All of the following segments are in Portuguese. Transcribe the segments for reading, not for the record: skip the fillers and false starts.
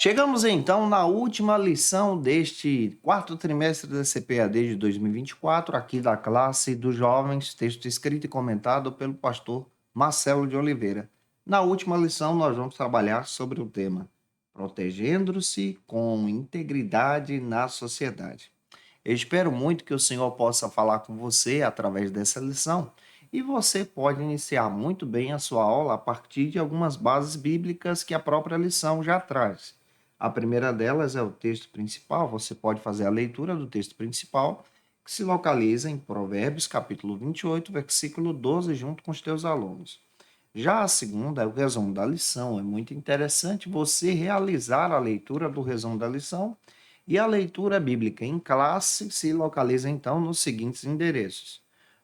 Chegamos então na última lição deste quarto trimestre da CPAD de 2024, aqui da classe dos jovens, texto escrito e comentado pelo pastor Marcelo de Oliveira. Na última lição, nós vamos trabalhar sobre o tema Protegendo-se com integridade na sociedade. Eu espero muito que o Senhor possa falar com você através dessa lição e você pode iniciar muito bem a sua aula a partir de algumas bases bíblicas que a própria lição já traz. A primeira delas é o texto principal, você pode fazer a leitura do texto principal, que se localiza em Provérbios, capítulo 28, versículo 12, junto com os teus alunos. Já a segunda é o resumo da lição. É muito interessante você realizar a leitura do resumo da lição e a leitura bíblica em classe se localiza então nos seguintes endereços.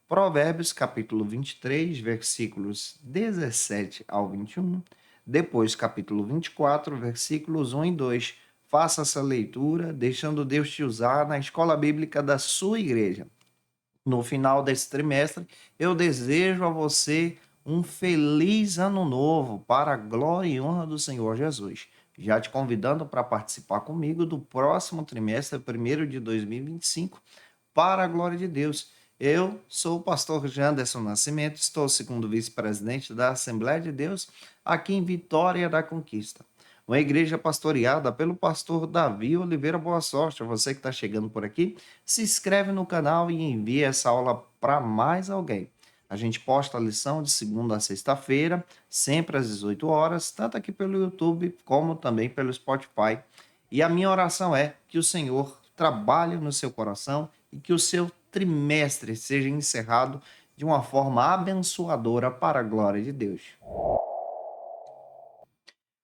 Provérbios, capítulo 23, versículos 17 ao 21. Depois, capítulo 24, versículos 1 e 2. Faça essa leitura, deixando Deus te usar na escola bíblica da sua igreja. No final desse trimestre, eu desejo a você um feliz ano novo para a glória e honra do Senhor Jesus. Já te convidando para participar comigo do próximo trimestre, primeiro de 2025, para a glória de Deus. Eu sou o pastor Janderson Nascimento, estou segundo vice-presidente da Assembleia de Deus aqui em Vitória da Conquista. Uma igreja pastoreada pelo pastor Davi Oliveira Boa Sorte. Você que está chegando por aqui, se inscreve no canal e envia essa aula para mais alguém. A gente posta a lição de segunda a sexta-feira, sempre às 18 horas, tanto aqui pelo YouTube como também pelo Spotify. E a minha oração é que o Senhor trabalhe no seu coração e que o seu trimestre seja encerrado de uma forma abençoadora para a glória de Deus.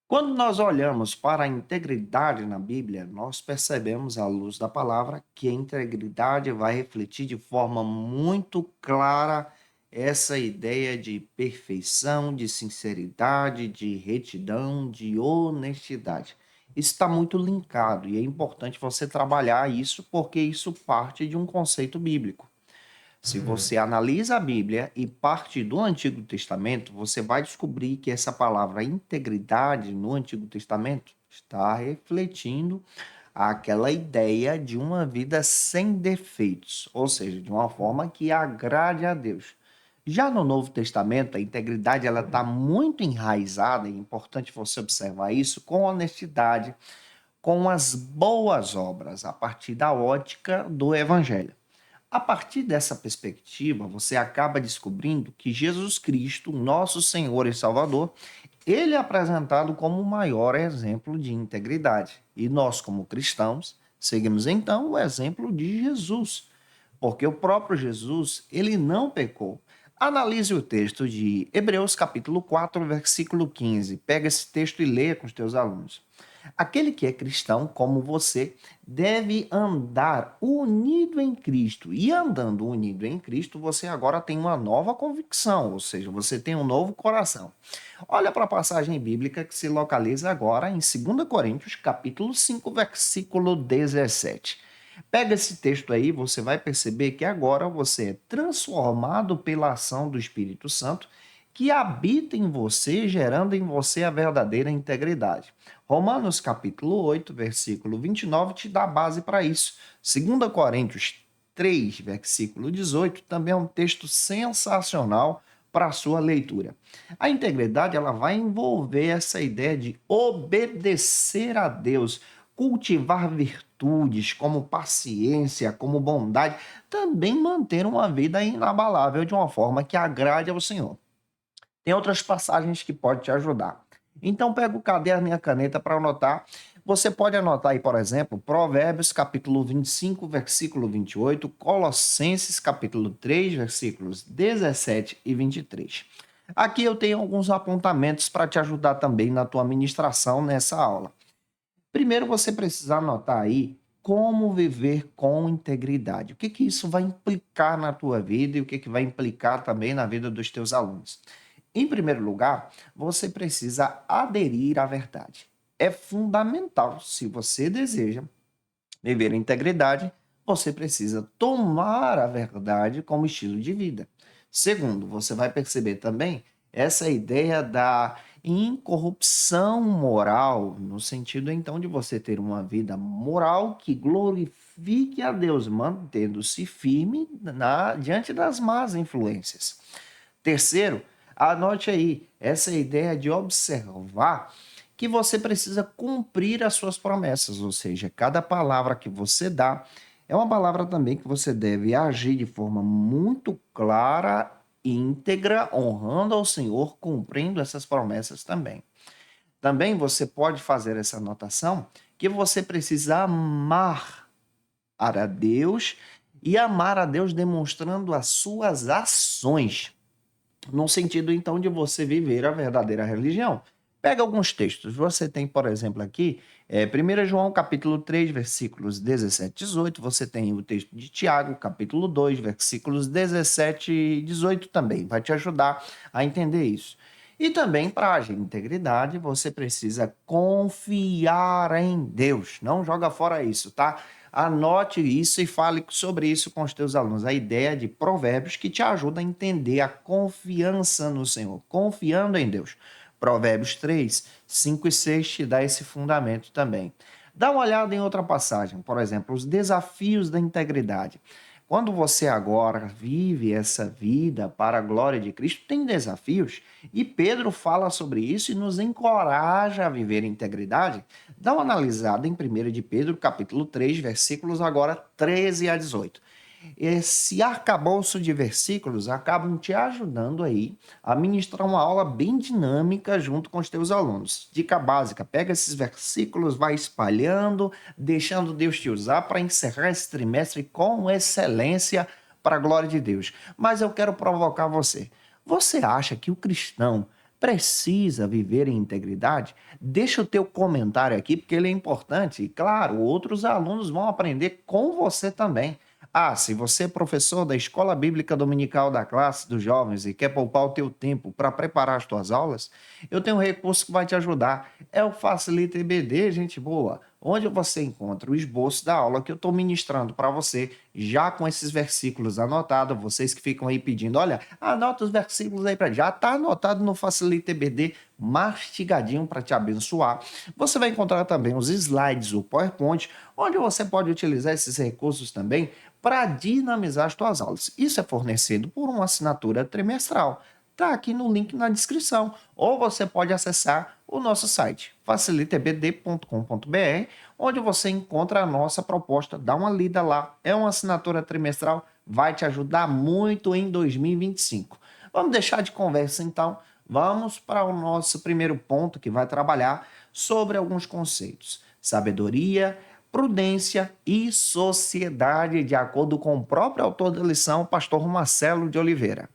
Quando nós olhamos para a integridade na Bíblia, nós percebemos, à luz da palavra, que a integridade vai refletir de forma muito clara essa ideia de perfeição, de sinceridade, de retidão, de honestidade. Isso está muito linkado e é importante você trabalhar isso porque isso parte de um conceito bíblico. Se Uhum. você analisa a Bíblia e parte do Antigo Testamento, você vai descobrir que essa palavra integridade no Antigo Testamento está refletindo aquela ideia de uma vida sem defeitos, ou seja, de uma forma que agrade a Deus. Já no Novo Testamento, a integridade ela está muito enraizada, é importante você observar isso, com honestidade, com as boas obras, a partir da ótica do Evangelho. A partir dessa perspectiva, você acaba descobrindo que Jesus Cristo, nosso Senhor e Salvador, ele é apresentado como o maior exemplo de integridade. E nós, como cristãos, seguimos então o exemplo de Jesus, porque o próprio Jesus, ele não pecou. Analise o texto de Hebreus capítulo 4, versículo 15. Pega esse texto e leia com os teus alunos. Aquele que é cristão, como você, deve andar unido em Cristo. E andando unido em Cristo, você agora tem uma nova convicção, ou seja, você tem um novo coração. Olha para a passagem bíblica que se localiza agora em 2 Coríntios, capítulo 5, versículo 17. Pega esse texto aí, você vai perceber que agora você é transformado pela ação do Espírito Santo que habita em você, gerando em você a verdadeira integridade. Romanos capítulo 8, versículo 29 te dá base para isso. 2 Coríntios 3, versículo 18, também é um texto sensacional para a sua leitura. A integridade ela vai envolver essa ideia de obedecer a Deus, cultivar virtudes como paciência, como bondade, também manter uma vida inabalável de uma forma que agrade ao Senhor. Tem outras passagens que podem te ajudar. Então pega o caderno e a caneta para anotar. Você pode anotar aí, por exemplo, Provérbios capítulo 25, versículo 28, Colossenses capítulo 3, versículos 17 e 23. Aqui eu tenho alguns apontamentos para te ajudar também na tua ministração nessa aula. Primeiro você precisa anotar aí como viver com integridade. O que que isso vai implicar na tua vida e o que que vai implicar também na vida dos teus alunos. Em primeiro lugar, você precisa aderir à verdade. É fundamental, se você deseja viver a integridade, você precisa tomar a verdade como estilo de vida. Segundo, você vai perceber também essa ideia da incorrupção moral, no sentido então de você ter uma vida moral que glorifique a Deus, mantendo-se firme diante das más influências. Terceiro, anote aí essa ideia de observar que você precisa cumprir as suas promessas, ou seja, cada palavra que você dá é uma palavra também que você deve agir de forma muito clara, íntegra, honrando ao Senhor, cumprindo essas promessas também. Também você pode fazer essa anotação que você precisa amar a Deus e amar a Deus demonstrando as suas ações no sentido então de você viver a verdadeira religião. Pega alguns textos. Você tem, por exemplo, aqui, 1 João capítulo 3, versículos 17 e 18. Você tem o texto de Tiago, capítulo 2, versículos 17 e 18 também. Vai te ajudar a entender isso. E também, para agir em integridade, você precisa confiar em Deus. Não joga fora isso, tá? Anote isso e fale sobre isso com os teus alunos. A ideia de provérbios que te ajuda a entender a confiança no Senhor, confiando em Deus. Provérbios 3, 5 e 6 te dá esse fundamento também. Dá uma olhada em outra passagem, por exemplo, os desafios da integridade. Quando você agora vive essa vida para a glória de Cristo, tem desafios, e Pedro fala sobre isso e nos encoraja a viver em integridade. Dá uma analisada em 1 de Pedro, capítulo 3, versículos agora 13 a 18. Esse arcabouço de versículos acabam te ajudando aí a ministrar uma aula bem dinâmica junto com os teus alunos. Dica básica, pega esses versículos, vai espalhando, deixando Deus te usar para encerrar esse trimestre com excelência para a glória de Deus. Mas eu quero provocar você. Você acha que o cristão precisa viver em integridade? Deixa o teu comentário aqui, porque ele é importante. E, claro, outros alunos vão aprender com você também. Ah, se você é professor da Escola Bíblica Dominical da classe dos jovens e quer poupar o teu tempo para preparar as tuas aulas, eu tenho um recurso que vai te ajudar. É o Facilita EBD, gente boa, onde você encontra o esboço da aula que eu estou ministrando para você, já com esses versículos anotados. Vocês que ficam aí pedindo, olha, anota os versículos aí para já está anotado no Facilita EBD, mastigadinho para te abençoar. Você vai encontrar também os slides, o PowerPoint, onde você pode utilizar esses recursos também para dinamizar as tuas aulas. Isso é fornecido por uma assinatura trimestral. Está aqui no link na descrição. Ou você pode acessar o nosso site, facilitabd.com.br, onde você encontra a nossa proposta. Dá uma lida lá. É uma assinatura trimestral, vai te ajudar muito em 2025. Vamos deixar de conversa então. Vamos para o nosso primeiro ponto, que vai trabalhar sobre alguns conceitos. Sabedoria, prudência e sociedade, de acordo com o próprio autor da lição, pastor Marcelo de Oliveira.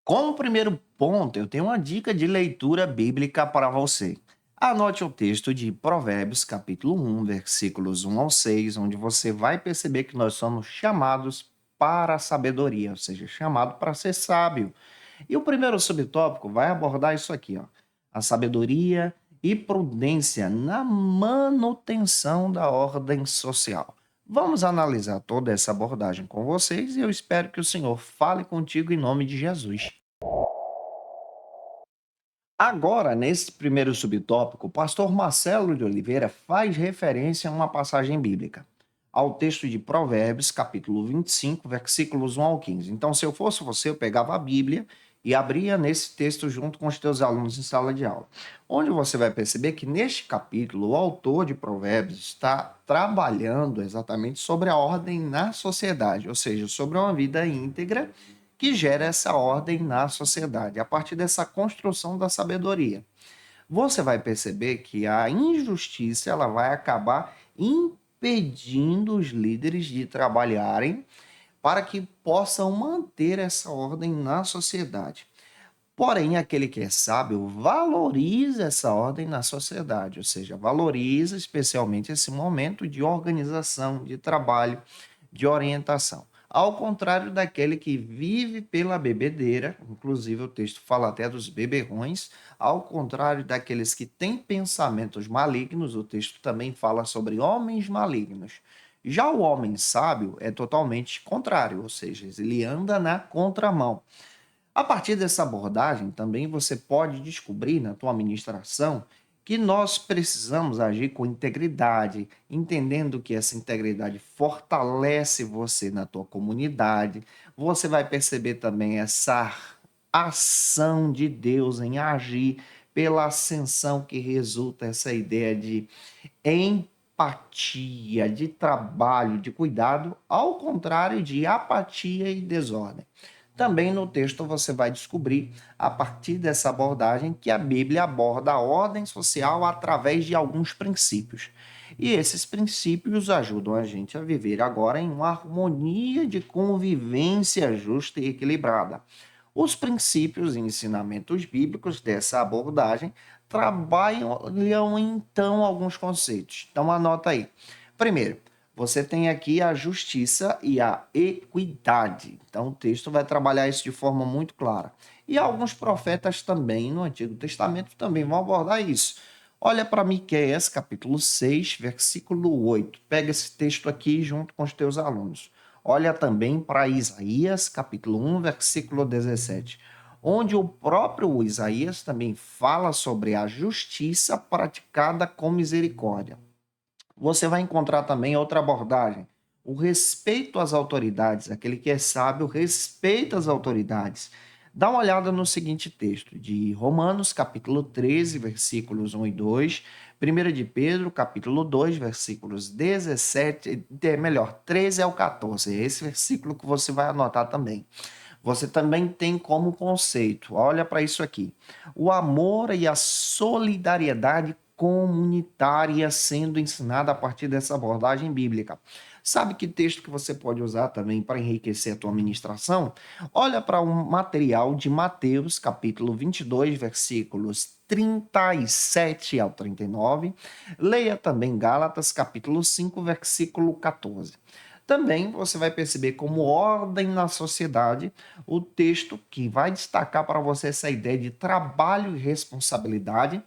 Como primeiro ponto, eu tenho uma dica de leitura bíblica para você. Anote o texto de Provérbios, capítulo 1, versículos 1 ao 6, onde você vai perceber que nós somos chamados para a sabedoria, ou seja, chamado para ser sábio. E o primeiro subtópico vai abordar isso aqui, ó, a sabedoria e prudência na manutenção da ordem social. Vamos analisar toda essa abordagem com vocês e eu espero que o Senhor fale contigo em nome de Jesus. Agora, nesse primeiro subtópico, o pastor Marcelo de Oliveira faz referência a uma passagem bíblica, ao texto de Provérbios, capítulo 25, versículos 1 ao 15. Então, se eu fosse você, eu pegava a Bíblia e abria nesse texto junto com os teus alunos em sala de aula, onde você vai perceber que neste capítulo o autor de Provérbios está trabalhando exatamente sobre a ordem na sociedade, ou seja, sobre uma vida íntegra que gera essa ordem na sociedade, a partir dessa construção da sabedoria. Você vai perceber que a injustiça ela vai acabar impedindo os líderes de trabalharem para que possam manter essa ordem na sociedade. Porém, aquele que é sábio valoriza essa ordem na sociedade, ou seja, valoriza especialmente esse momento de organização, de trabalho, de orientação. Ao contrário daquele que vive pela bebedeira, inclusive o texto fala até dos beberrões, ao contrário daqueles que têm pensamentos malignos, o texto também fala sobre homens malignos. Já o homem sábio é totalmente contrário, ou seja, ele anda na contramão. A partir dessa abordagem, também você pode descobrir na tua administração que nós precisamos agir com integridade, entendendo que essa integridade fortalece você na tua comunidade. Você vai perceber também essa ação de Deus em agir pela ascensão que resulta essa ideia de empatia, de trabalho, de cuidado, ao contrário de apatia e desordem. Também no texto você vai descobrir, a partir dessa abordagem, que a Bíblia aborda a ordem social através de alguns princípios. E esses princípios ajudam a gente a viver agora em uma harmonia de convivência justa e equilibrada. Os princípios e ensinamentos bíblicos dessa abordagem trabalham então alguns conceitos. Então anota aí. Primeiro, você tem aqui a justiça e a equidade. Então o texto vai trabalhar isso de forma muito clara. E alguns profetas também no Antigo Testamento também vão abordar isso. Olha para Miqueias, capítulo 6, versículo 8. Pega esse texto aqui junto com os teus alunos. Olha também para Isaías, capítulo 1, versículo 17, onde o próprio Isaías também fala sobre a justiça praticada com misericórdia. Você vai encontrar também outra abordagem, o respeito às autoridades. Aquele que é sábio respeita as autoridades. Dá uma olhada no seguinte texto, de Romanos, capítulo 13, versículos 1 e 2, 1 de Pedro, capítulo 2, versículos 17, melhor, 13 ao 14. É esse versículo que você vai anotar também. Você também tem como conceito, olha para isso aqui, o amor e a solidariedade comunitária sendo ensinada a partir dessa abordagem bíblica. Sabe que texto que você pode usar também para enriquecer a tua ministração? Olha para um material de Mateus, capítulo 22, versículos 37 ao 39. Leia também Gálatas, capítulo 5, versículo 14. Também você vai perceber como ordem na sociedade o texto que vai destacar para você essa ideia de trabalho e responsabilidade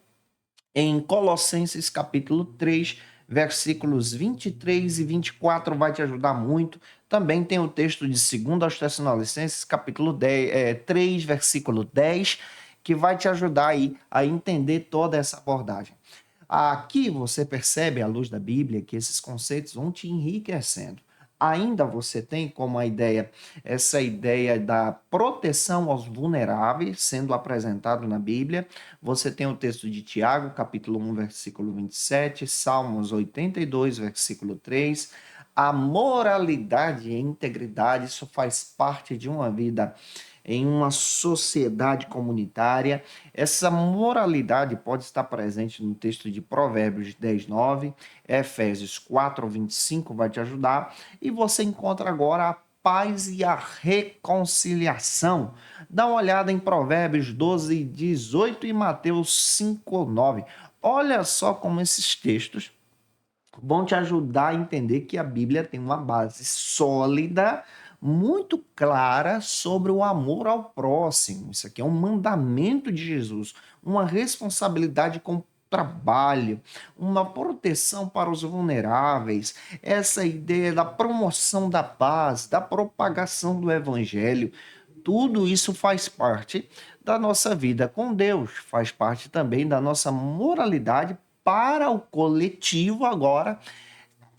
em Colossenses capítulo 3, versículos 23 e 24 vai te ajudar muito. Também tem o texto de 2 aos Tessalonicenses capítulo 3, versículo 10, que vai te ajudar aí a entender toda essa abordagem. Aqui você percebe, à luz da Bíblia, que esses conceitos vão te enriquecendo. Ainda você tem como a ideia, essa ideia da proteção aos vulneráveis sendo apresentado na Bíblia. Você tem o texto de Tiago, capítulo 1, versículo 27, Salmos 82, versículo 3. A moralidade e integridade, isso faz parte de uma vida em uma sociedade comunitária. Essa moralidade pode estar presente no texto de Provérbios 10, 9, Efésios 4, 25 vai te ajudar, e você encontra agora a paz e a reconciliação. Dá uma olhada em Provérbios 12, 18 e Mateus 5, 9. Olha só como esses textos vão te ajudar a entender que a Bíblia tem uma base sólida, muito clara sobre o amor ao próximo. Isso aqui é um mandamento de Jesus, uma responsabilidade com o trabalho, uma proteção para os vulneráveis, essa ideia da promoção da paz, da propagação do evangelho. Tudo isso faz parte da nossa vida com Deus, faz parte também da nossa moralidade para o coletivo agora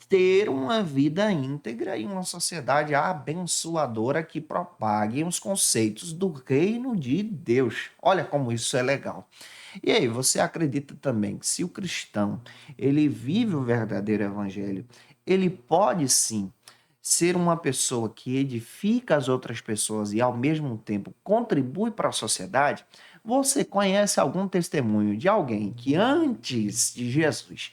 ter uma vida íntegra e uma sociedade abençoadora que propague os conceitos do reino de Deus. Olha como isso é legal. E aí, você acredita também que se o cristão, ele vive o verdadeiro evangelho, ele pode sim ser uma pessoa que edifica as outras pessoas e ao mesmo tempo contribui para a sociedade? Você conhece algum testemunho de alguém que antes de Jesus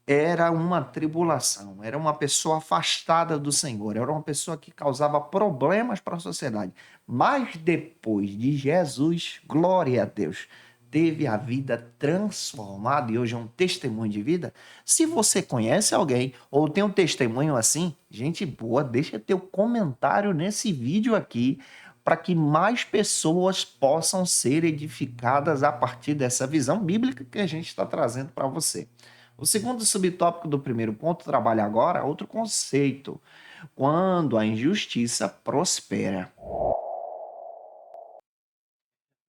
era uma tribulação, era uma pessoa afastada do Senhor, era uma pessoa que causava problemas para a sociedade. Mas depois de Jesus, glória a Deus, teve a vida transformada e hoje é um testemunho de vida. Se você conhece alguém ou tem um testemunho assim, gente boa, deixa teu comentário nesse vídeo aqui para que mais pessoas possam ser edificadas a partir dessa visão bíblica que a gente está trazendo para você. O segundo subtópico do primeiro ponto trabalha agora outro conceito: quando a injustiça prospera.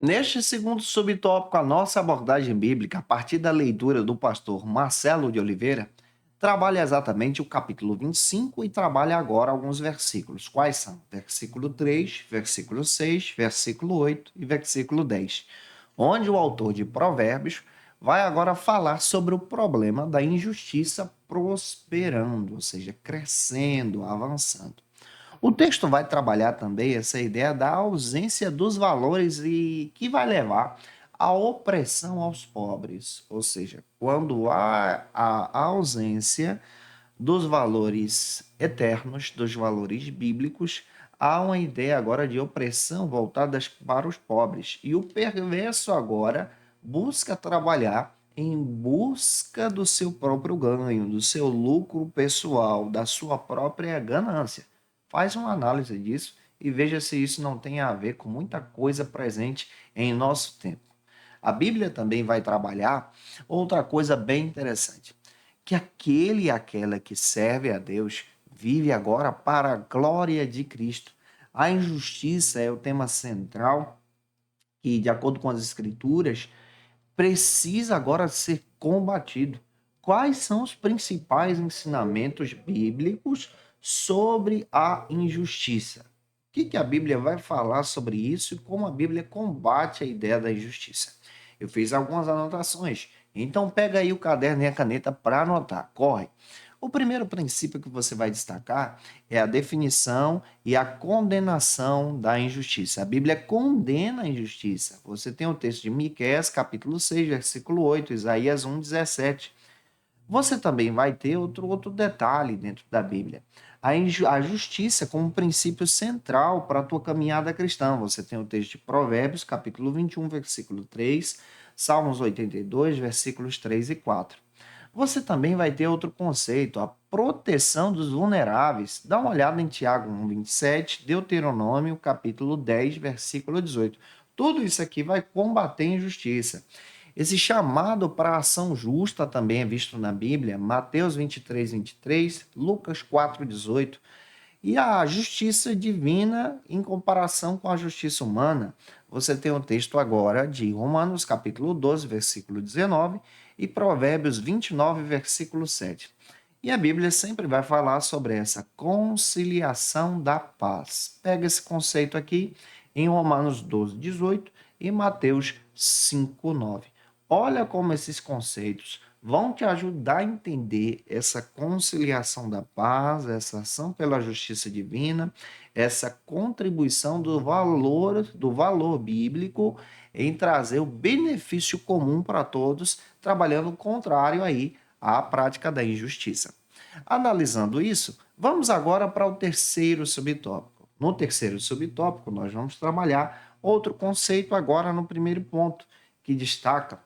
Neste segundo subtópico, a nossa abordagem bíblica, a partir da leitura do pastor Marcelo de Oliveira, trabalha exatamente o capítulo 25 e trabalha agora alguns versículos. Quais são? Versículo 3, versículo 6, versículo 8 e versículo 10, onde o autor de Provérbios vai agora falar sobre o problema da injustiça prosperando, ou seja, crescendo, avançando. O texto vai trabalhar também essa ideia da ausência dos valores e que vai levar à opressão aos pobres, ou seja, quando há a ausência dos valores eternos, dos valores bíblicos, há uma ideia agora de opressão voltada para os pobres. E o perverso agora busca trabalhar em busca do seu próprio ganho, do seu lucro pessoal, da sua própria ganância. Faz uma análise disso e veja se isso não tem a ver com muita coisa presente em nosso tempo. A Bíblia também vai trabalhar outra coisa bem interessante, que aquele e aquela que serve a Deus vive agora para a glória de Cristo. A injustiça é o tema central que, de acordo com as Escrituras, precisa agora ser combatido. Quais são os principais ensinamentos bíblicos sobre a injustiça? O que a Bíblia vai falar sobre isso e como a Bíblia combate a ideia da injustiça? Eu fiz algumas anotações, então pega aí o caderno e a caneta para anotar. Corre! O primeiro princípio que você vai destacar é a definição e a condenação da injustiça. A Bíblia condena a injustiça. Você tem o texto de Miqueias, capítulo 6, versículo 8, Isaías 1, 17. Você também vai ter outro detalhe dentro da Bíblia. A justiça como princípio central para a tua caminhada cristã. Você tem o texto de Provérbios, capítulo 21, versículo 3, Salmos 82, versículos 3 e 4. Você também vai ter outro conceito, a proteção dos vulneráveis. Dá uma olhada em Tiago 1:27, Deuteronômio, capítulo 10, versículo 18. Tudo isso aqui vai combater a injustiça. Esse chamado para a ação justa também é visto na Bíblia, Mateus 23:23, Lucas 4:18. E a justiça divina em comparação com a justiça humana. Você tem o texto agora de Romanos, capítulo 12, versículo 19, e Provérbios 29, versículo 7. E a Bíblia sempre vai falar sobre essa conciliação da paz. Pega esse conceito aqui em Romanos 12, 18 e Mateus 5, 9. Olha como esses conceitos vão te ajudar a entender essa conciliação da paz, essa ação pela justiça divina, essa contribuição do valor bíblico em trazer o benefício comum para todos, trabalhando o contrário aí à prática da injustiça. Analisando isso, vamos agora para o terceiro subtópico. No terceiro subtópico, nós vamos trabalhar outro conceito agora no primeiro ponto, que destaca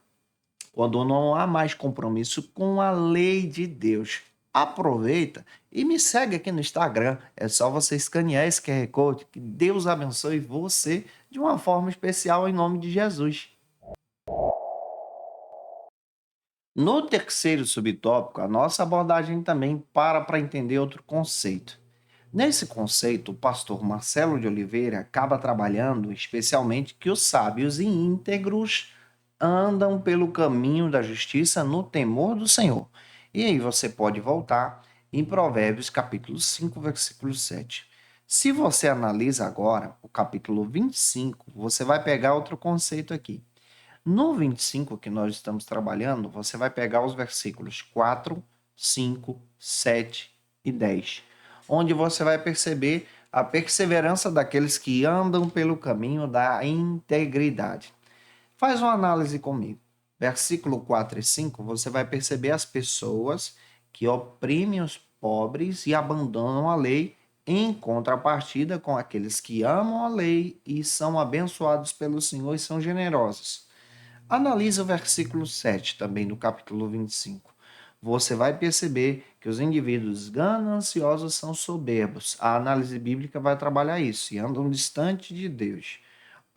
quando não há mais compromisso com a lei de Deus. Aproveita e me segue aqui no Instagram. É só você escanear esse QR Code. Que Deus abençoe você de uma forma especial em nome de Jesus. No terceiro subtópico, a nossa abordagem também para entender outro conceito. Nesse conceito, o pastor Marcelo de Oliveira acaba trabalhando especialmente que os sábios e íntegros andam pelo caminho da justiça no temor do Senhor. E aí você pode voltar em Provérbios capítulo 5, versículo 7. Se você analisa agora o capítulo 25, você vai pegar outro conceito aqui. No 25 que nós estamos trabalhando, você vai pegar os versículos 4, 5, 7 e 10, onde você vai perceber a perseverança daqueles que andam pelo caminho da integridade. Faz uma análise comigo. Versículo 4 e 5, você vai perceber as pessoas que oprimem os pobres e abandonam a lei, em contrapartida com aqueles que amam a lei e são abençoados pelo Senhor e são generosos. Analise o versículo 7 também do capítulo 25. Você vai perceber que os indivíduos gananciosos são soberbos. A análise bíblica vai trabalhar isso e andam distante de Deus.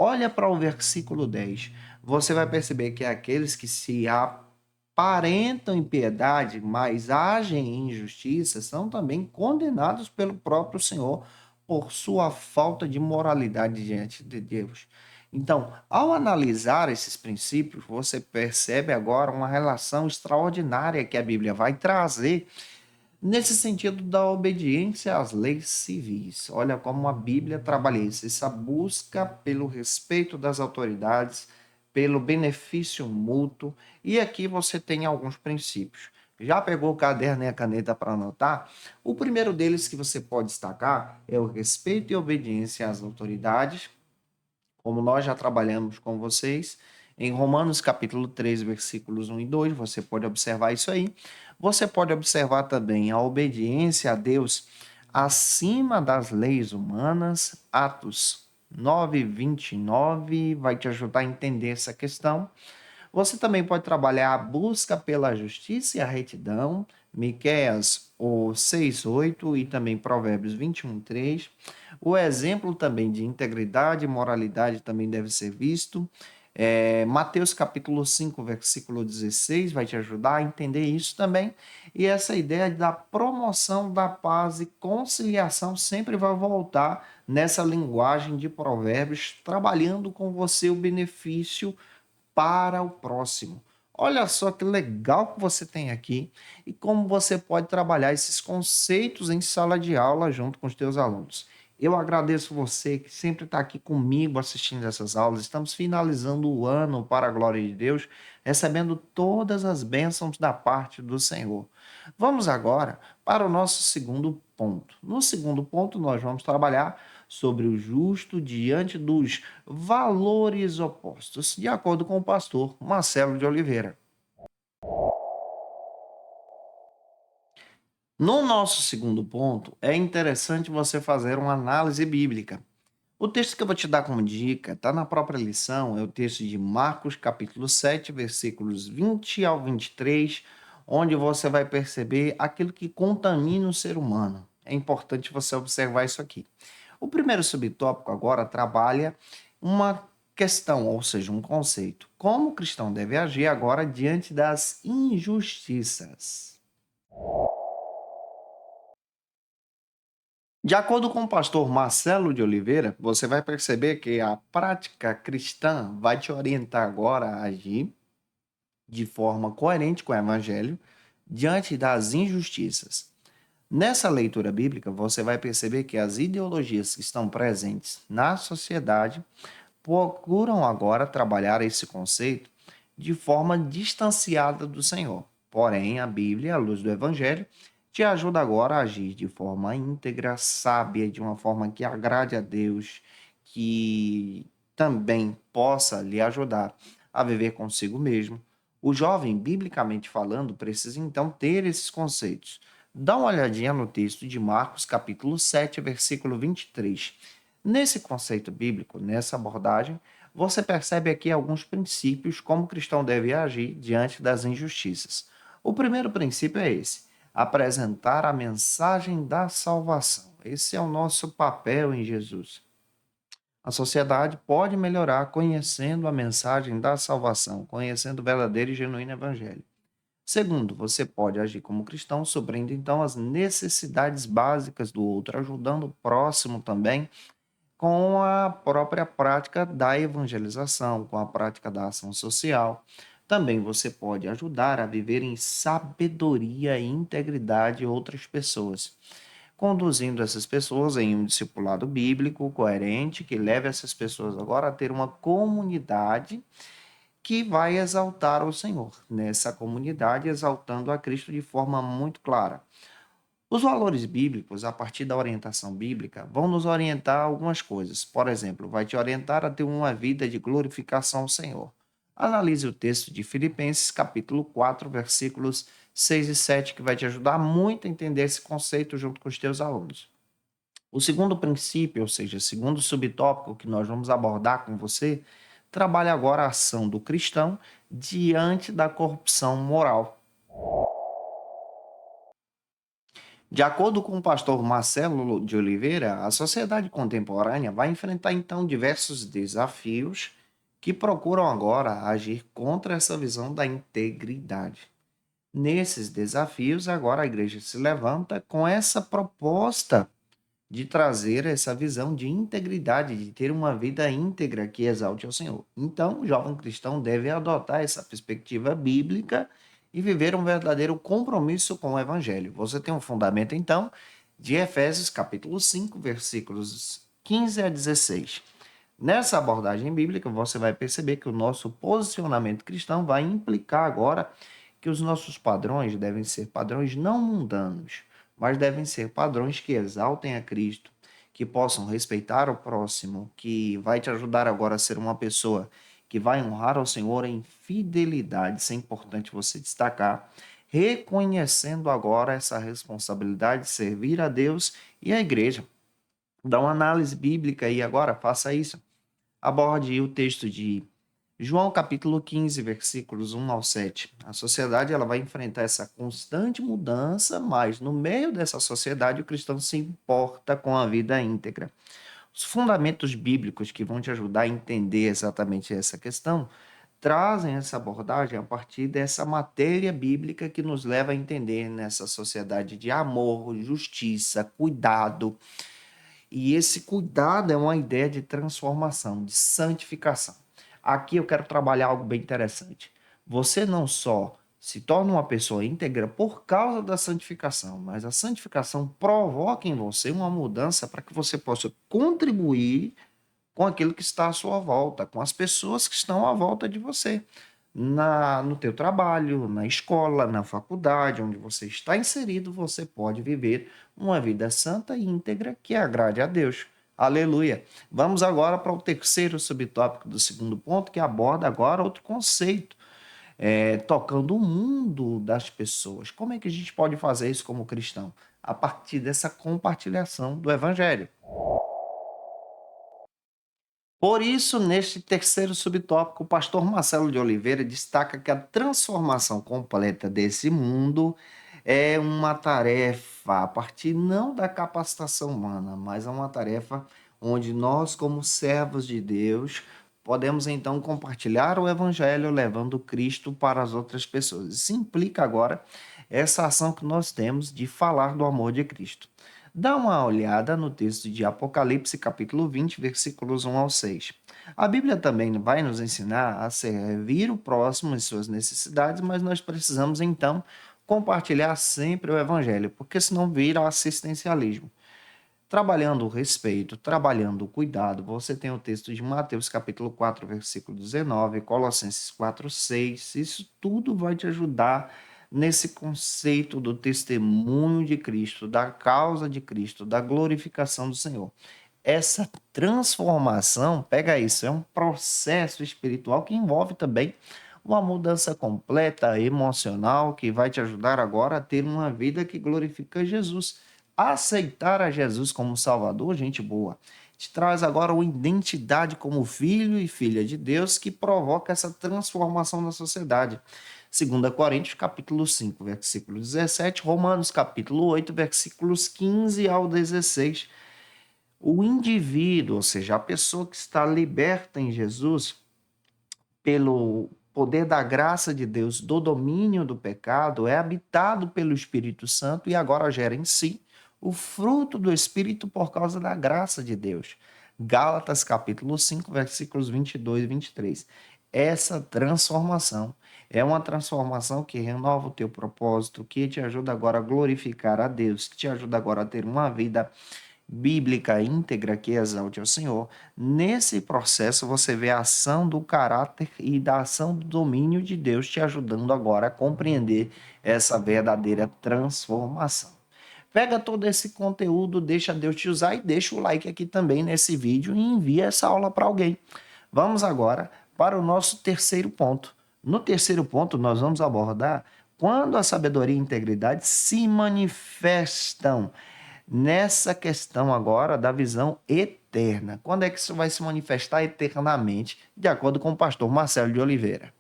Olha para o versículo 10. Você vai perceber que aqueles que se aparentam em piedade, mas agem em injustiça, são também condenados pelo próprio Senhor por sua falta de moralidade diante de Deus. Então, ao analisar esses princípios, você percebe agora uma relação extraordinária que a Bíblia vai trazer nesse sentido da obediência às leis civis. Olha como a Bíblia trabalha isso, essa busca pelo respeito das autoridades, pelo benefício mútuo. E aqui você tem alguns princípios. Já pegou o caderno e a caneta para anotar? O primeiro deles que você pode destacar é o respeito e obediência às autoridades, como nós já trabalhamos com vocês, em Romanos capítulo 3, versículos 1 e 2, você pode observar isso aí. Você pode observar também a obediência a Deus acima das leis humanas, Atos 9, 29, vai te ajudar a entender essa questão. Você também pode trabalhar a busca pela justiça e a retidão, Miqueias o 6:8 e também Provérbios 21:3. O exemplo também de integridade e moralidade também deve ser visto. Mateus capítulo 5, versículo 16, vai te ajudar a entender isso também. E essa ideia da promoção da paz e conciliação sempre vai voltar nessa linguagem de provérbios, trabalhando com você o benefício para o próximo. Olha só que legal que você tem aqui e como você pode trabalhar esses conceitos em sala de aula junto com os teus alunos. Eu agradeço você que sempre está aqui comigo assistindo essas aulas. Estamos finalizando o ano para a glória de Deus, recebendo todas as bênçãos da parte do Senhor. Vamos agora para o nosso segundo ponto. No segundo ponto, nós vamos trabalhar sobre o justo diante dos valores opostos, de acordo com o pastor Marcelo de Oliveira. No nosso segundo ponto, é interessante você fazer uma análise bíblica. O texto que eu vou te dar como dica está na própria lição, é o texto de Marcos, capítulo 7, versículos 20 ao 23, onde você vai perceber aquilo que contamina o ser humano. É importante você observar isso aqui. O primeiro subtópico agora trabalha uma questão, ou seja, um conceito. Como o cristão deve agir agora diante das injustiças? De acordo com o pastor Marcelo de Oliveira, você vai perceber que a prática cristã vai te orientar agora a agir de forma coerente com o evangelho diante das injustiças. Nessa leitura bíblica, você vai perceber que as ideologias que estão presentes na sociedade procuram agora trabalhar esse conceito de forma distanciada do Senhor. Porém, a Bíblia, à luz do Evangelho, te ajuda agora a agir de forma íntegra, sábia, de uma forma que agrade a Deus, que também possa lhe ajudar a viver consigo mesmo. O jovem, biblicamente falando, precisa então ter esses conceitos. Dá uma olhadinha no texto de Marcos, capítulo 7, versículo 23. Nesse conceito bíblico, nessa abordagem, você percebe aqui alguns princípios como o cristão deve agir diante das injustiças. O primeiro princípio é esse: apresentar a mensagem da salvação. Esse é o nosso papel em Jesus. A sociedade pode melhorar conhecendo a mensagem da salvação, conhecendo o verdadeiro e genuíno evangelho. Segundo, você pode agir como cristão, suprindo então as necessidades básicas do outro, ajudando o próximo também com a própria prática da evangelização, com a prática da ação social. Também você pode ajudar a viver em sabedoria e integridade outras pessoas, conduzindo essas pessoas em um discipulado bíblico coerente que leve essas pessoas agora a ter uma comunidade que vai exaltar o Senhor. Nessa comunidade, exaltando a Cristo de forma muito clara. Os valores bíblicos, a partir da orientação bíblica, vão nos orientar a algumas coisas. Por exemplo, vai te orientar a ter uma vida de glorificação ao Senhor. Analise o texto de Filipenses, capítulo 4, versículos 6 e 7, que vai te ajudar muito a entender esse conceito junto com os teus alunos. O segundo princípio, ou seja, o segundo subtópico que nós vamos abordar com você, trabalha agora a ação do cristão diante da corrupção moral. De acordo com o pastor Marcelo de Oliveira, a sociedade contemporânea vai enfrentar então diversos desafios que procuram agora agir contra essa visão da integridade. Nesses desafios, agora a igreja se levanta com essa proposta de trazer essa visão de integridade, de ter uma vida íntegra que exalte ao Senhor. Então, o jovem cristão deve adotar essa perspectiva bíblica e viver um verdadeiro compromisso com o Evangelho. Você tem um fundamento, então, de Efésios capítulo 5, versículos 15 a 16. Nessa abordagem bíblica, você vai perceber que o nosso posicionamento cristão vai implicar agora que os nossos padrões devem ser padrões não mundanos, mas devem ser padrões que exaltem a Cristo, que possam respeitar o próximo, que vai te ajudar agora a ser uma pessoa que vai honrar ao Senhor em fidelidade. Isso é importante você destacar, reconhecendo agora essa responsabilidade de servir a Deus e a igreja. Dá uma análise bíblica e agora faça isso. Aborde o texto de João capítulo 15, versículos 1 ao 7. A sociedade ela vai enfrentar essa constante mudança, mas no meio dessa sociedade o cristão se importa com a vida íntegra. Os fundamentos bíblicos que vão te ajudar a entender exatamente essa questão trazem essa abordagem a partir dessa matéria bíblica que nos leva a entender nessa sociedade de amor, justiça, cuidado. E esse cuidado é uma ideia de transformação, de santificação. Aqui eu quero trabalhar algo bem interessante. Você não só se torna uma pessoa íntegra por causa da santificação, mas a santificação provoca em você uma mudança para que você possa contribuir com aquilo que está à sua volta, com as pessoas que estão à volta de você, no teu trabalho, na escola, na faculdade, onde você está inserido, você pode viver uma vida santa e íntegra que agrade a Deus. Aleluia. Vamos agora para o terceiro subtópico do segundo ponto, que aborda agora outro conceito, tocando o mundo das pessoas. Como é que a gente pode fazer isso como cristão? A partir dessa compartilhação do Evangelho. Por isso, neste terceiro subtópico, o pastor Marcelo de Oliveira destaca que a transformação completa desse mundo é uma tarefa a partir não da capacitação humana, mas é uma tarefa onde nós, como servos de Deus, podemos então compartilhar o evangelho levando Cristo para as outras pessoas. Isso implica agora essa ação que nós temos de falar do amor de Cristo. Dá uma olhada no texto de Apocalipse, capítulo 20, versículos 1 ao 6. A Bíblia também vai nos ensinar a servir o próximo em suas necessidades, mas nós precisamos então compartilhar sempre o evangelho, porque senão vira assistencialismo. Trabalhando o respeito, trabalhando o cuidado, você tem o texto de Mateus capítulo 4, versículo 19, Colossenses 4, 6. Isso tudo vai te ajudar nesse conceito do testemunho de Cristo, da causa de Cristo, da glorificação do Senhor. Essa transformação, pega isso, é um processo espiritual que envolve também uma mudança completa emocional que vai te ajudar agora a ter uma vida que glorifica Jesus. Aceitar a Jesus como Salvador, gente boa, te traz agora uma identidade como filho e filha de Deus que provoca essa transformação na sociedade. 2 Coríntios, capítulo 5, versículo 17, Romanos, capítulo 8, versículos 15 ao 16. O indivíduo, ou seja, a pessoa que está liberta em Jesus, pelo poder da graça de Deus, do domínio do pecado, é habitado pelo Espírito Santo e agora gera em si o fruto do Espírito por causa da graça de Deus. Gálatas capítulo 5, versículos 22 e 23. Essa transformação é uma transformação que renova o teu propósito, que te ajuda agora a glorificar a Deus, que te ajuda agora a ter uma vida bíblica íntegra que exalte ao Senhor. Nesse processo você vê a ação do caráter e da ação do domínio de Deus te ajudando agora a compreender essa verdadeira transformação. Pega todo esse conteúdo, deixa Deus te usar e deixa o like aqui também nesse vídeo e envia essa aula para alguém. Vamos agora para o nosso terceiro ponto. No terceiro ponto, nós vamos abordar quando a sabedoria e a integridade se manifestam nessa questão agora da visão eterna. Quando é que isso vai se manifestar eternamente, de acordo com o pastor Marcelo de Oliveira?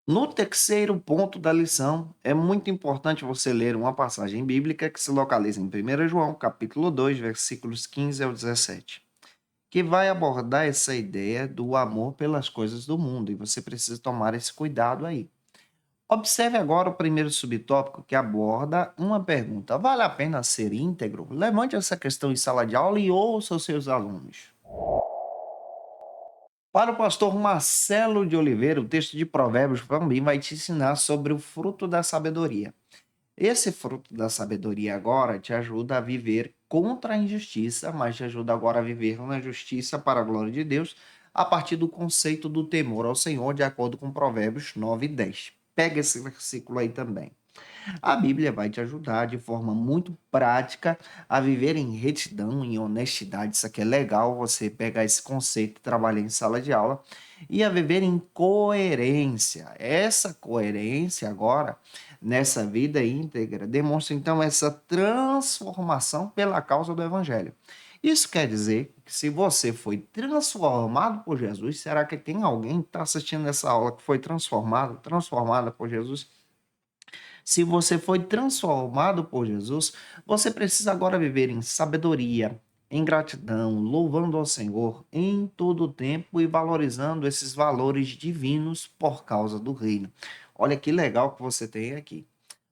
No terceiro ponto da lição, é muito importante você ler uma passagem bíblica que se localiza em 1 João, capítulo 2, versículos 15 ao 17, que vai abordar essa ideia do amor pelas coisas do mundo, e você precisa tomar esse cuidado aí. Observe agora o primeiro subtópico que aborda uma pergunta: vale a pena ser íntegro? Levante essa questão em sala de aula e ouça os seus alunos. Para o pastor Marcelo de Oliveira, o texto de Provérbios também vai te ensinar sobre o fruto da sabedoria. Esse fruto da sabedoria agora te ajuda a viver contra a injustiça, mas te ajuda agora a viver na justiça para a glória de Deus, a partir do conceito do temor ao Senhor, de acordo com Provérbios 9 e 10. Pega esse versículo aí também. A Bíblia vai te ajudar de forma muito prática a viver em retidão, em honestidade. Isso aqui é legal, você pegar esse conceito e trabalhar em sala de aula. E a viver em coerência. Essa coerência agora, nessa vida íntegra, demonstra então essa transformação pela causa do Evangelho. Isso quer dizer que se você foi transformado por Jesus, será que tem alguém que está assistindo essa aula que foi transformada por Jesus? Se você foi transformado por Jesus, você precisa agora viver em sabedoria, em gratidão, louvando ao Senhor em todo o tempo e valorizando esses valores divinos por causa do reino. Olha que legal que você tem aqui.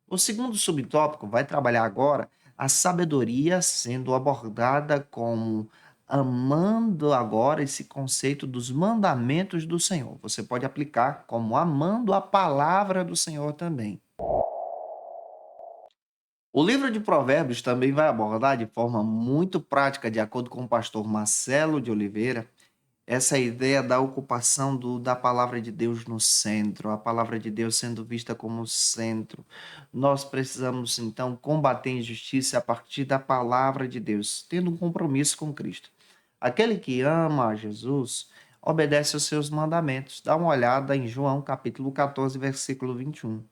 O segundo subtópico vai trabalhar agora a sabedoria sendo abordada como amando agora esse conceito dos mandamentos do Senhor. Você pode aplicar como amando a palavra do Senhor também. O livro de Provérbios também vai abordar de forma muito prática, de acordo com o pastor Marcelo de Oliveira, essa ideia da ocupação da palavra de Deus no centro, a palavra de Deus sendo vista como centro. Nós precisamos, então, combater a injustiça a partir da palavra de Deus, tendo um compromisso com Cristo. Aquele que ama a Jesus obedece aos seus mandamentos. Dá uma olhada em João capítulo 14, versículo 21.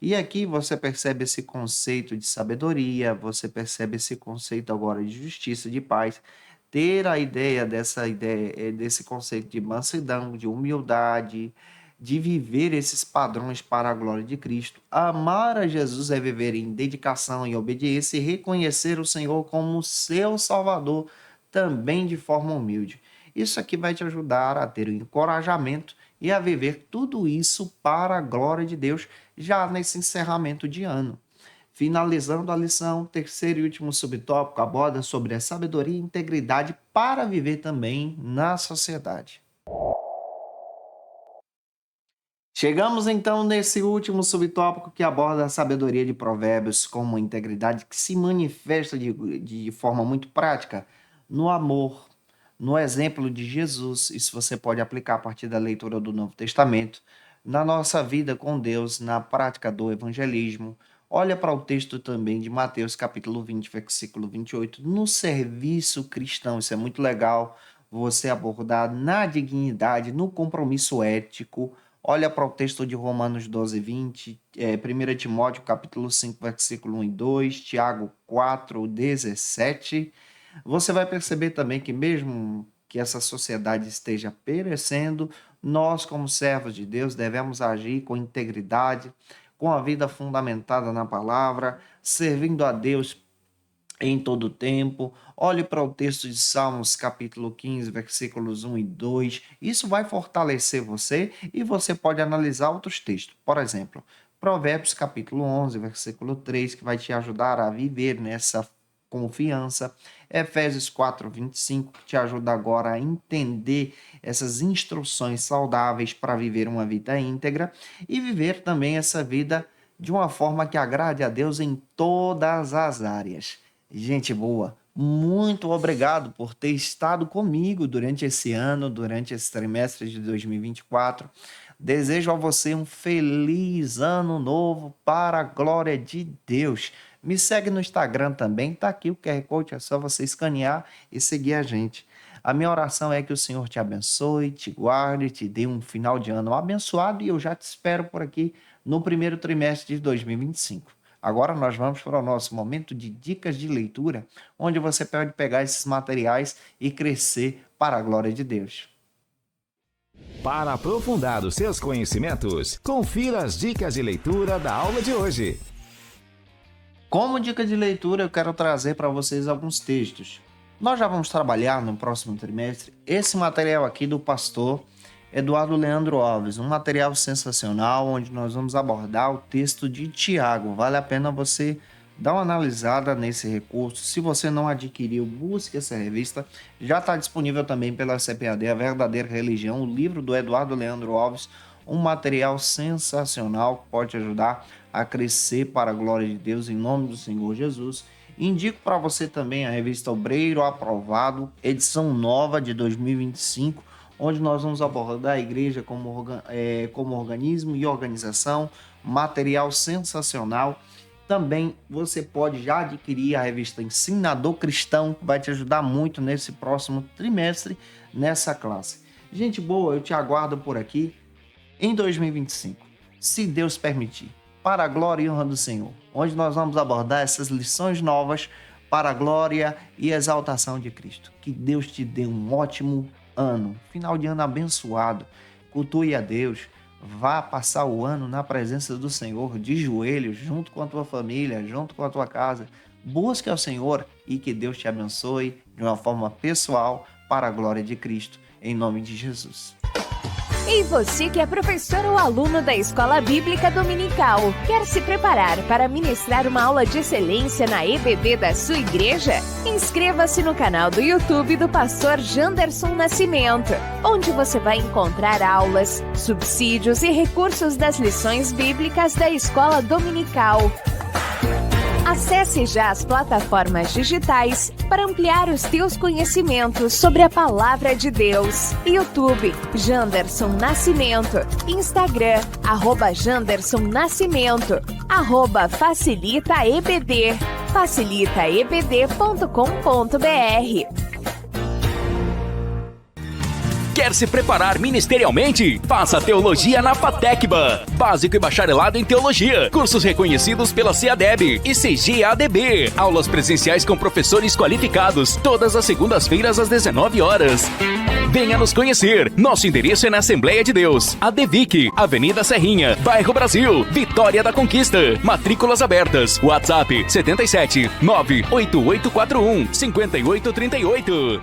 E aqui você percebe esse conceito de sabedoria, você percebe esse conceito agora de justiça, de paz, ter a ideia dessa ideia, desse conceito de mansidão, de humildade, de viver esses padrões para a glória de Cristo. Amar a Jesus é viver em dedicação e obediência e reconhecer o Senhor como seu Salvador, também de forma humilde. Isso aqui vai te ajudar a ter o encorajamento e a viver tudo isso para a glória de Deus, já nesse encerramento de ano. Finalizando a lição, terceiro e último subtópico aborda sobre a sabedoria e integridade para viver também na sociedade. Chegamos então nesse último subtópico que aborda a sabedoria de Provérbios como integridade que se manifesta de forma muito prática no amor, no exemplo de Jesus. Isso você pode aplicar a partir da leitura do Novo Testamento, na nossa vida com Deus, na prática do evangelismo. Olha para o texto também de Mateus capítulo 20, versículo 28, no serviço cristão. Isso é muito legal, você abordar na dignidade, no compromisso ético. Olha para o texto de Romanos 12, 20, 1 Timóteo capítulo 5, versículo 1 e 2, Tiago 4, 17. Você vai perceber também que mesmo que essa sociedade esteja perecendo, nós como servos de Deus devemos agir com integridade, com a vida fundamentada na palavra, servindo a Deus em todo o tempo. Olhe para o texto de Salmos, capítulo 15, versículos 1 e 2. Isso vai fortalecer você e você pode analisar outros textos. Por exemplo, Provérbios, capítulo 11, versículo 3, que vai te ajudar a viver nessa confiança. Efésios 4, 25, que te ajuda agora a entender essas instruções saudáveis para viver uma vida íntegra e viver também essa vida de uma forma que agrade a Deus em todas as áreas. Gente boa, muito obrigado por ter estado comigo durante esse ano, durante esse trimestre de 2024. Desejo a você um feliz ano novo para a glória de Deus. Me segue no Instagram também, tá aqui o QR Code, é só você escanear e seguir a gente. A minha oração é que o Senhor te abençoe, te guarde, te dê um final de ano abençoado e eu já te espero por aqui no primeiro trimestre de 2025. Agora nós vamos para o nosso momento de dicas de leitura, onde você pode pegar esses materiais e crescer para a glória de Deus. Para aprofundar os seus conhecimentos, confira as dicas de leitura da aula de hoje. Como dica de leitura, eu quero trazer para vocês alguns textos. Nós já vamos trabalhar no próximo trimestre esse material aqui do pastor Eduardo Leandro Alves, um material sensacional onde nós vamos abordar o texto de Tiago. Vale a pena você dar uma analisada nesse recurso. Se você não adquiriu, busque essa revista. Já está disponível também pela CPAD, A Verdadeira Religião, o livro do Eduardo Leandro Alves, um material sensacional que pode te ajudar a crescer para a glória de Deus em nome do Senhor Jesus. Indico para você também a revista Obreiro Aprovado, edição nova de 2025, onde nós vamos abordar a igreja como organismo e organização, material sensacional. Também você pode já adquirir a revista Ensinador Cristão, que vai te ajudar muito nesse próximo trimestre, nessa classe. Gente boa, eu te aguardo por aqui em 2025, se Deus permitir, para a glória e honra do Senhor, onde nós vamos abordar essas lições novas para a glória e exaltação de Cristo. Que Deus te dê um ótimo ano, final de ano abençoado. Cultue a Deus, vá passar o ano na presença do Senhor, de joelhos, junto com a tua família, junto com a tua casa. Busque ao Senhor e que Deus te abençoe de uma forma pessoal para a glória de Cristo, em nome de Jesus. E você que é professor ou aluno da Escola Bíblica Dominical, quer se preparar para ministrar uma aula de excelência na EBD da sua igreja? Inscreva-se no canal do YouTube do pastor Janderson Nascimento, onde você vai encontrar aulas, subsídios e recursos das lições bíblicas da Escola Dominical. Acesse já as plataformas digitais para ampliar os teus conhecimentos sobre a Palavra de Deus. YouTube, Janderson Nascimento. Instagram, @Janderson Nascimento. @FacilitaEBD. facilitaebd.com.br. Quer se preparar ministerialmente? Faça Teologia na FATECBA. Básico e bacharelado em Teologia. Cursos reconhecidos pela CEADEB e CGADB. Aulas presenciais com professores qualificados. Todas as segundas-feiras às 19 horas. Venha nos conhecer. Nosso endereço é na Assembleia de Deus. ADVIC, Avenida Serrinha, Bairro Brasil, Vitória da Conquista. Matrículas abertas. WhatsApp 77 98841 5838.